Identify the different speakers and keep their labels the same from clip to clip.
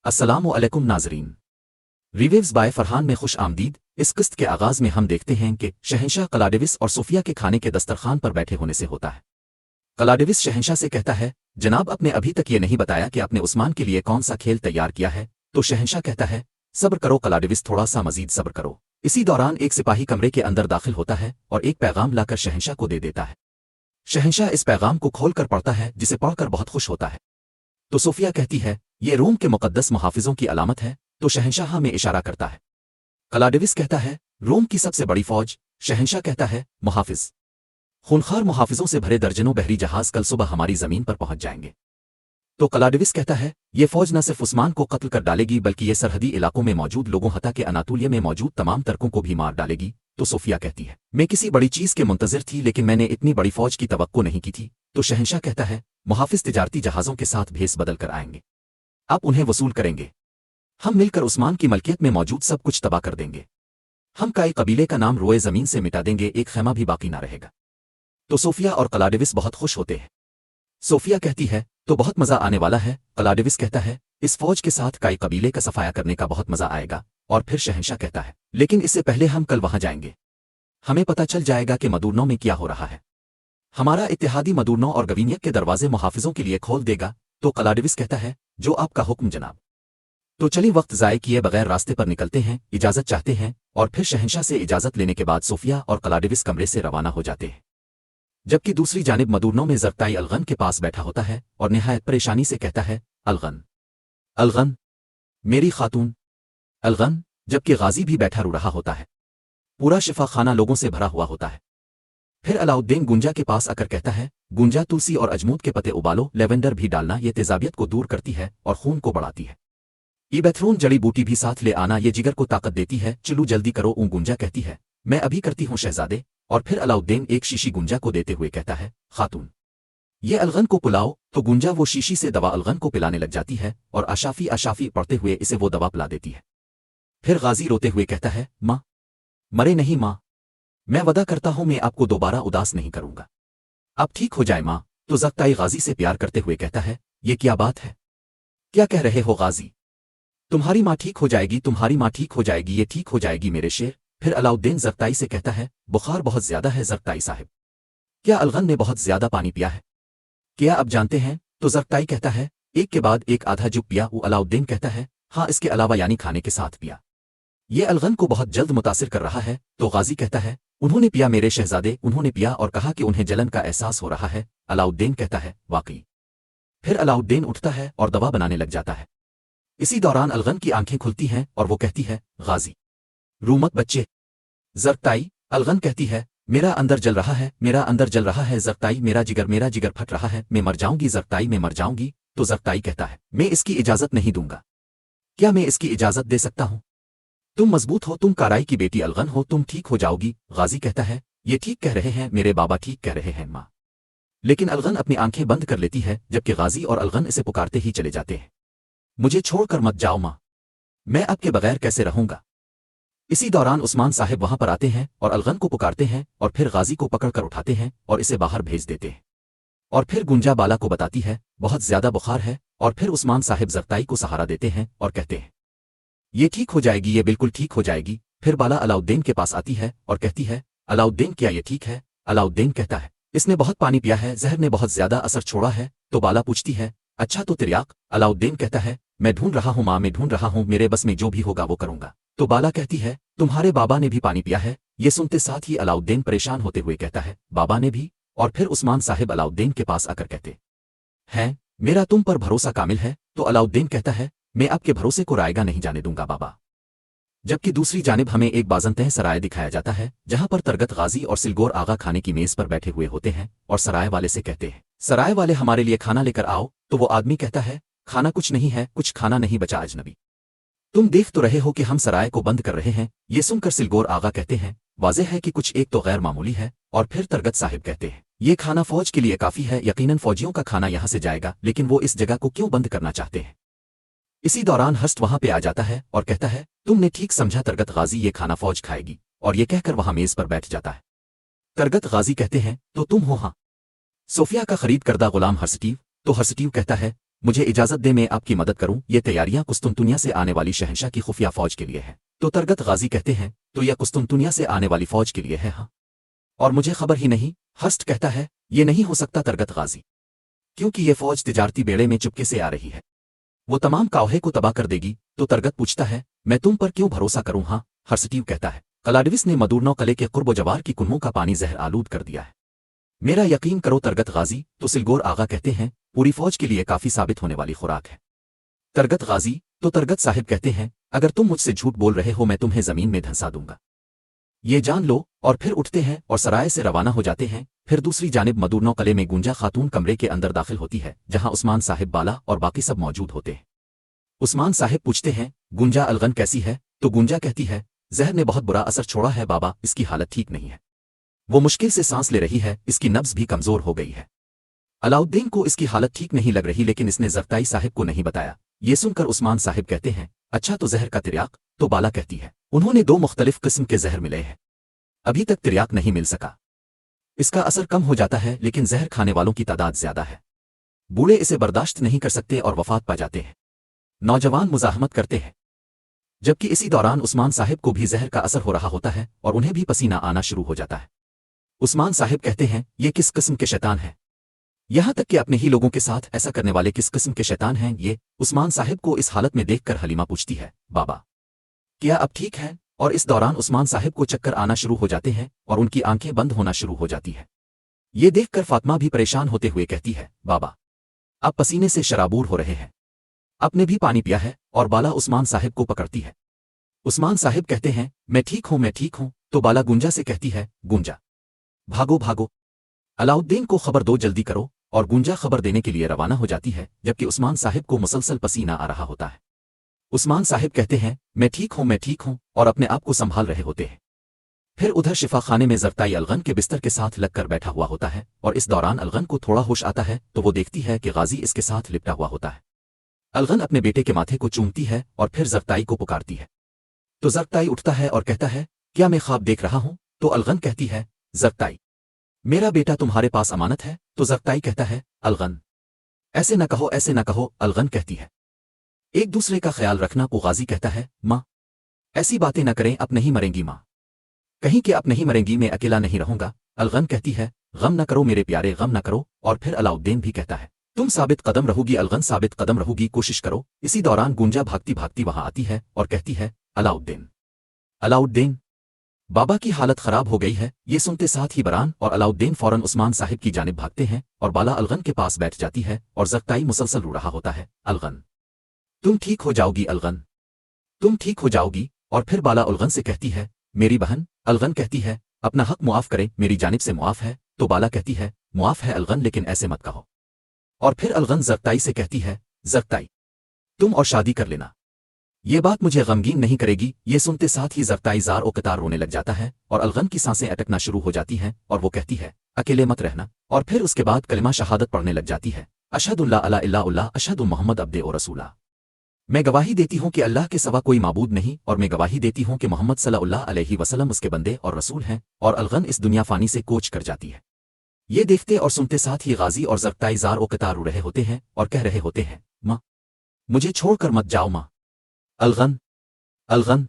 Speaker 1: अस्सलामु अलैकुम नाज़रीन। रिवेव्स बाय फरहान में खुश आमदीद। इस किस्त के आगाज़ में हम देखते हैं कि शहंशाह क्लाडिविस और सोफिया के खाने के दस्तरखान पर बैठे होने से होता है। क्लाडिविस शहंशाह से कहता है, जनाब आपने अभी तक ये नहीं बताया कि आपने उस्मान के लिए कौन सा खेल तैयार किया है। तो शहंशाह कहता है, सब्र करो क्लाडिविस, थोड़ा सा मजीद सब्र करो। इसी दौरान एक सिपाही कमरे के अंदर दाखिल होता है और एक पैगाम लाकर शहंशाह को दे देता है। शहंशाह इस पैगाम को खोलकर पढ़ता है, जिसे पढ़कर बहुत खुश होता है। तो सोफिया कहती है, ये रोम के मुकद्दस मुहाफिजों की अलामत है। तो शहंशाह में इशारा करता है। क्लाडिविस कहता है, रोम की सबसे बड़ी फौज। शहंशाह कहता है, मुहाफिज। खूनखार मुहाफिजों से भरे दर्जनों बहरी जहाज कल सुबह हमारी जमीन पर पहुंच जाएंगे। तो क्लाडिविस कहता है, ये फौज न सिर्फ उस्मान को कत्ल कर डालेगी बल्कि ये सरहदी इलाकों में मौजूद लोगों हता के अनातोलिया में मौजूद तमाम तर्कों को भी मार डालेगी। तो सोफिया कहती है, मैं किसी बड़ी चीज के मुंतजिर थी लेकिन मैंने इतनी बड़ी फौज की तवक्को नहीं की थी। तो शहंशाह कहता है, मुहाफिज तिजारती जहाजों के साथ भेस बदल कर आएंगे। आप उन्हें वसूल करेंगे। हम मिलकर उस्मान की मलकियत में मौजूद सब कुछ तबाह कर देंगे। हम काई कबीले का नाम रोए जमीन से मिटा देंगे, एक खैमा भी बाकी ना रहेगा। तो सोफिया और क्लाडिविस बहुत खुश होते हैं। सोफिया कहती है, तो बहुत मजा आने वाला है। क्लाडिविस कहता है, इस फौज के साथ काई कबीले का सफाया करने का बहुत मजा आएगा। और फिर शहंशाह कहता है, लेकिन इससे पहले हम कल वहां जाएंगे। हमें पता चल जाएगा कि मदूरनों में क्या हो रहा है। हमारा इत्तेहादी मदूरनों और गवीनियत के दरवाजे मुहाफिजों के लिए खोल देगा। तो क्लाडिविस कहता है, जो आपका हुक्म जनाब। तो चलिए वक्त ज़ाय किए बगैर रास्ते पर निकलते हैं, इजाज़त चाहते हैं। और फिर शहंशाह से इजाज़त लेने के बाद सोफिया और क्लाडिविस कमरे से रवाना हो जाते हैं। जबकि दूसरी जानिब मदूरनों में ज़रताई अलगन के पास बैठा होता है और निहायत परेशानी से कहता है, अलगन, अलगन, मेरी खातून, अलगन। जबकि गाजी भी बैठा रो रहा होता है। पूरा शिफा खाना लोगों से भरा हुआ होता है। फिर अलाउद्दीन गुंजा के पास आकर कहता है, गुंजा, तुलसी और अजमूद के पत्ते उबालो, लेवेंडर भी डालना, ये तेजाबियत को दूर करती है और खून को बढ़ाती है। ईबेथरून जड़ी बूटी भी साथ ले आना, ये जिगर को ताकत देती है। चलो जल्दी करो। गुंजा कहती है, मैं अभी करती हूँ शहजादे। और फिर अलाउद्दीन एक शीशी गुंजा को देते हुए कहता है, खातून, ये अलगन को पिलाओ। तो गुंजा वो शीशी से दवा अलगन को पिलाने लग जाती है और आशाफी आशाफी पढ़ते हुए इसे वो दवा पिला देती है। फिर गाजी रोते हुए कहता है, माँ, मरे नहीं माँ, मैं वदा करता हूं मैं आपको दोबारा उदास नहीं करूंगा। अब ठीक हो जाए माँ। तो ज़रताई गाजी से प्यार करते हुए कहता है, ये क्या बात है, क्या कह रहे हो गाजी? तुम्हारी माँ ठीक हो जाएगी, तुम्हारी माँ ठीक हो जाएगी, ये ठीक हो जाएगी मेरे शेर। फिर अलाउद्दीन ज़रताई से कहता है, बुखार बहुत ज्यादा है ज़रताई साहिब, क्या अलगन ने बहुत ज्यादा पानी पिया है? क्या अब जानते हैं? तो ज़रताई कहता है, एक के बाद एक आधा जुग पिया। वो अलाउद्दीन कहता है, हाँ, इसके अलावा यानी खाने के साथ पिया। ये अलगन को बहुत जल्द मुतासिर कर रहा है। तो गाजी कहता है, उन्होंने पिया मेरे शहजादे, उन्होंने पिया और कहा कि उन्हें जलन का एहसास हो रहा है। अलाउद्दीन कहता है, वाकई। फिर अलाउद्दीन उठता है और दवा बनाने लग जाता है। इसी दौरान अलगन की आंखें खुलती हैं और वो कहती है, गाजी, रूमत बच्चे। ज़रताई, अलगन कहती है, मेरा अंदर जल रहा है, मेरा अंदर जल रहा है ज़रताई, मेरा जिगर फट रहा है, मैं मर जाऊंगी ज़रताई, मैं मर जाऊंगी। तो ज़रताई कहता है, मैं इसकी इजाजत नहीं दूंगा। क्या मैं इसकी इजाजत दे सकता हूं? तुम मजबूत हो, तुम काराई की बेटी अलगन हो, तुम ठीक हो जाओगी। गाजी कहता है, ये ठीक कह रहे हैं, मेरे बाबा ठीक कह रहे हैं माँ। लेकिन अलगन अपनी आंखें बंद कर लेती है, जबकि गाजी और अलगन इसे पुकारते ही चले जाते हैं। मुझे छोड़कर मत जाओ माँ, मैं आपके बगैर कैसे रहूंगा। इसी दौरान उस्मान साहिब वहां पर आते हैं और अलगन को पुकारते हैं और फिर गाजी को पकड़कर उठाते हैं और इसे बाहर भेज देते हैं। और फिर गुंजा बाला को बताती है, बहुत ज्यादा बुखार है। और फिर उस्मान साहिब ज़रताई को सहारा देते हैं और कहते हैं, ये ठीक हो जाएगी, ये बिल्कुल ठीक हो जाएगी। फिर बाला अलाउद्दीन के पास आती है और कहती है, अलाउद्दीन, क्या ये ठीक है? अलाउद्दीन कहता है, इसने बहुत पानी पिया है, जहर ने बहुत ज्यादा असर छोड़ा है। तो बाला पूछती है, अच्छा तो तिर्याक? अलाउद्दीन कहता है, मैं ढूंढ रहा हूं माँ, मैं ढूंढ रहा हूं, मेरे बस में जो भी होगा वो करूंगा। तो बाला कहती है, तुम्हारे बाबा ने भी पानी पिया है। ये सुनते साथ ही अलाउद्दीन परेशान होते हुए कहता है, बाबा ने भी? और फिर उस्मान साहिब अलाउद्दीन के पास आकर कहते हैं, मेरा तुम पर भरोसा कामिल है। तो अलाउद्दीन कहता है, मैं आपके भरोसे को रायगा नहीं जाने दूंगा बाबा। जबकि दूसरी जानिब हमें एक बाज़ंतह सराय दिखाया जाता है, जहां पर तरगत गाजी और सिलगोर आगा खाने की मेज पर बैठे हुए होते हैं और सराय वाले से कहते हैं, सराय वाले, हमारे लिए खाना लेकर आओ। तो वो आदमी कहता है, खाना कुछ नहीं है, कुछ खाना नहीं बचा अजनबी, तुम देख तो रहे हो कि हम सराय को बंद कर रहे हैं। ये सुनकर सिलगोर आगा कहते हैं, वाज़ेह है कि कुछ एक तो गैर मामूली है। और फिर तरगत साहिब कहते हैं, ये खाना फौज के लिए काफी है, यकीनन फौजियों का खाना यहां से जाएगा, लेकिन वो इस जगह को क्यों बंद करना चाहते हैं? इसी दौरान हस्त वहां पे आ जाता है और कहता है, तुमने ठीक समझा तरगत गाजी, ये खाना फौज खाएगी। और ये कहकर वहां मेज पर बैठ जाता है। तरगत गाजी कहते हैं, तो तुम हो? हाँ। सोफिया का खरीद करदा गुलाम हर्सटीव। तो हर्सटीव कहता है, मुझे इजाजत दे मैं आपकी मदद करूं। ये तैयारियां कुस्तुनतुनिया से आने वाली शहंशाह की खुफिया फौज के लिए है। तो तरगत गाजी कहते हैं, तो यह कुस्तुनतुनिया से आने वाली फौज के लिए है। हाँ, और मुझे खबर ही नहीं। हर्स्ट कहता है, ये नहीं हो सकता तरगत गाजी, क्योंकि ये फौज तिजारती बेड़े में चुपके से आ रही है, वो तमाम कावहे को तबाह कर देगी। तो तरगत पूछता है, मैं तुम पर क्यों भरोसा करूं। हाँ, हर्स्टीव कहता है, कलाडविस ने मदूरनौ कले के कुर्ब जवार की कुन्हों का पानी जहर आलूद कर दिया है। मेरा यकीन करो तरगत गाजी। तो सिलगोर आगा कहते हैं, पूरी फौज के लिए काफी साबित होने वाली खुराक है। तरगत गाजी, तो तरगत साहिब कहते हैं, अगर तुम मुझसे झूठ बोल रहे हो मैं तुम्हें जमीन में धंसा दूंगा, ये जान लो। और फिर उठते हैं और सराय से रवाना हो जाते हैं। फिर दूसरी जानिब मदूरनौ कले में गुंजा खातून कमरे के अंदर दाखिल होती है, जहां उस्मान साहिब, बाला और बाकी सब मौजूद होते हैं। उस्मान साहिब पूछते हैं, गुंजा अलगन कैसी है। तो गुंजा कहती है, जहर ने बहुत बुरा असर छोड़ा है बाबा, इसकी हालत ठीक नहीं है, वो मुश्किल से सांस ले रही है, इसकी नब्ज भी कमजोर हो गई है। अलाउद्दीन को इसकी हालत ठीक नहीं लग रही, लेकिन इसने जरताई साहिब को नहीं बताया। ये सुनकर उस्मान साहिब कहते हैं, अच्छा तो जहर का तिर्याक। तो बाला कहती है, उन्होंने 2 मुख्तलिफ किस्म के जहर मिले हैं, अभी तक तिर्याक नहीं मिल सका। इसका असर कम हो जाता है, लेकिन जहर खाने वालों की तादाद ज्यादा है। बूढ़े इसे बर्दाश्त नहीं कर सकते और वफात पा जाते हैं। नौजवान मुजाहमत करते हैं, जबकि इसी दौरान उस्मान साहिब को भी जहर का असर हो रहा होता है और उन्हें भी पसीना आना शुरू हो जाता है। उस्मान साहिब कहते हैं, ये किस किस्म के शैतान हैं, यहां तक कि अपने ही लोगों के साथ ऐसा करने वाले किस किस्म के शैतान हैं ये। उस्मान साहिब को इस हालत में देखकर हलीमा पूछती है, बाबा क्या अब ठीक है। और इस दौरान उस्मान साहिब को चक्कर आना शुरू हो जाते हैं और उनकी आंखें बंद होना शुरू हो जाती है। ये देखकर फातिमा भी परेशान होते हुए कहती है, बाबा आप पसीने से शराबूर हो रहे हैं, आपने भी पानी पिया है। और बाला उस्मान साहिब को पकड़ती है। उस्मान साहिब कहते हैं, मैं ठीक हूं, मैं ठीक हूं। तो बाला गुंजा से कहती है, गुंजा भागो भागो, अलाउद्दीन को खबर दो, जल्दी करो। और गुंजा खबर देने के लिए रवाना हो जाती है, जबकि उस्मान साहिब को मुसलसल पसीना आ रहा होता है। उस्मान साहिब कहते हैं, मैं ठीक हूं, मैं ठीक हूं, और अपने आप को संभाल रहे होते हैं। फिर उधर शिफा खाने में जरताई अलगन के बिस्तर के साथ लगकर बैठा हुआ होता है, और इस दौरान अलगन को थोड़ा होश आता है तो वो देखती है कि गाजी इसके साथ लिपटा हुआ होता है। अलगन अपने बेटे के माथे को चूमती है और फिर जरताई को पुकारती है। तो जरताई उठता है और कहता है, क्या मैं ख्वाब देख रहा हूं। तो अलगन कहती है, जरताई मेरा बेटा तुम्हारे पास अमानत है। तो जरताई कहता है, अलगन ऐसे न कहो, ऐसे न कहो। अलगन कहती है, एक दूसरे का ख्याल रखना। को गाजी कहता है, माँ ऐसी बातें न करें, अब नहीं मरेंगी माँ, कहीं कि अब नहीं मरेंगी, मैं अकेला नहीं रहूंगा। अलगन कहती है, गम न करो मेरे प्यारे, गम न करो। और फिर अलाउद्दीन भी कहता है, तुम साबित कदम रहोगी अलगन, साबित कदम रहोगी, कोशिश करो। इसी दौरान गुंजा भागती भागती वहां आती है और कहती है, अलाउद्दीन अलाउद्दीन बाबा की हालत खराब हो गई है। ये सुनते साथ ही बरान और अलाउद्दीन फौरन उस्मान साहिब की जानिब भागते हैं और बाला अलगन के पास बैठ जाती है और जरताई मुसलसल रो रहा होता है, अलगन तुम ठीक हो जाओगी, अलगन तुम ठीक हो जाओगी। और फिर बाला अलगन से कहती है, मेरी बहन। अलगन कहती है, अपना हक मुआफ करे, मेरी जानिब से मुआफ है। तो बाला कहती है, मुआफ है अलगन, लेकिन ऐसे मत कहो। और फिर अलगन जरताई से कहती है, जरताई तुम और शादी कर लेना, ये बात मुझे गमगीन नहीं करेगी। ये सुनते साथ ही जरताई जार ओ कतार रोने लग जाता है और अलगन की सांसें अटकना शुरू हो जाती हैं और वो कहती है, अकेले मत रहना। और फिर उसके बाद कलिमा शहादत पढ़ने लग जाती है, अशहदुल्ला अला इल्लाहुल्लाह, अशहदु मोहम्मद अब्दे और रसूला। मैं गवाही देती हूँ कि अल्लाह के सिवा कोई माबूद नहीं, और मैं गवाही देती हूँ कि मोहम्मद सल्लल्लाहु अलैहि वसल्लम उसके बंदे और रसूल हैं। और अलगन इस दुनिया फानी से कोच कर जाती है। ये देखते और सुनते साथ ही गाजी और जरताई जार ओ कतार रो रहे होते हैं और कह रहे होते हैं, माँ मुझे छोड़कर मत जाओ, माँ अलगन अलगन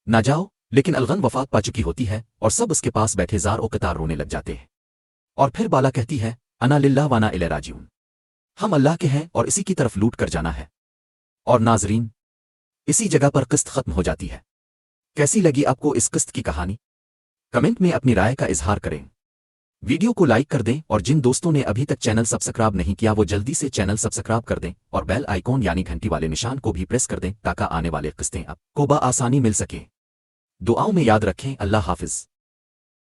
Speaker 1: ना जाओ। लेकिन अलगन वफात पा चुकी होती है और सब उसके पास बैठे जार ओ कतार रोने लग जाते हैं। और फिर बाला कहती है, अना लिल्लाह वाना इलै राजिऊन, हम अल्लाह के हैं और इसी की तरफ लूट कर जाना है। और नाजरीन, इसी जगह पर किस्त खत्म हो जाती है। कैसी लगी आपको इस किस्त की कहानी? कमेंट में अपनी राय का इजहार करें। वीडियो को लाइक कर दें और जिन दोस्तों ने अभी तक चैनल सब्सक्राइब नहीं किया वो जल्दी से चैनल सब्सक्राइब कर दें और बेल आइकॉन यानी घंटी वाले निशान को भी प्रेस कर दें ताकि आने वाले किस्तें आपको आसानी मिल सके। दुआओं में याद रखें। अल्लाह हाफिज।